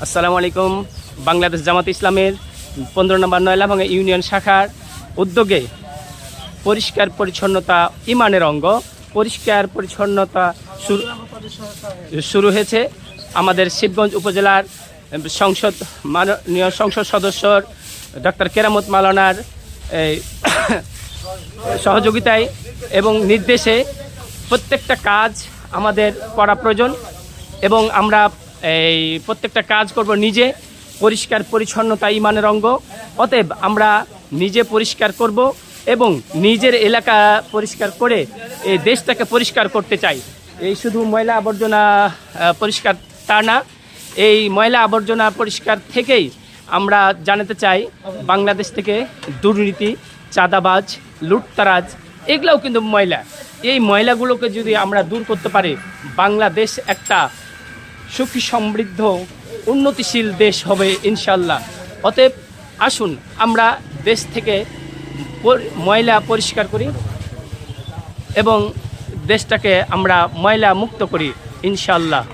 আসসালামু আলাইকুম। বাংলাদেশ জামাত ইসলামের 15 নম্বর নয়লাভাঙ্গা ইউনিয়ন শাখার উদ্যোগে পরিষ্কার পরিচ্ছন্নতা ইমানের অঙ্গ, পরিষ্কার পরিচ্ছন্নতা শুরু হয়েছে। আমাদের শিবগঞ্জ উপজেলার মাননীয় সংসদ সদস্য ডক্টর কেরামত মাওলানার সহযোগিতায় এবং নির্দেশে প্রত্যেকটা কাজ আমাদের করা প্রয়োজন এবং আমরা প্রত্যেকটা কাজ করব নিজে। পরিষ্কার পরিচ্ছন্নতা ইমানের অঙ্গ, অতএব আমরা নিজে পরিষ্কার করব এবং নিজের এলাকা পরিষ্কার করে এই দেশটাকে পরিষ্কার করতে চাই। এই শুধু ময়লা আবর্জনা পরিষ্কার তা না, এই ময়লা আবর্জনা পরিষ্কার থেকেই আমরা জানাতে চাই বাংলাদেশ থেকে দুর্নীতি, চাঁদাবাজ, লুটতারাজ এগুলোও কিন্তু ময়লা। এই ময়লাগুলোকে যদি আমরা দূর করতে পারি, বাংলাদেশ একটা সুখী সমৃদ্ধ উন্নতিশীল দেশ হবে ইনশাল্লাহ। অতএব আসুন আমরা দেশ থেকে ময়লা পরিষ্কার করি এবং দেশটাকে আমরা ময়লা মুক্ত করি ইনশাল্লাহ।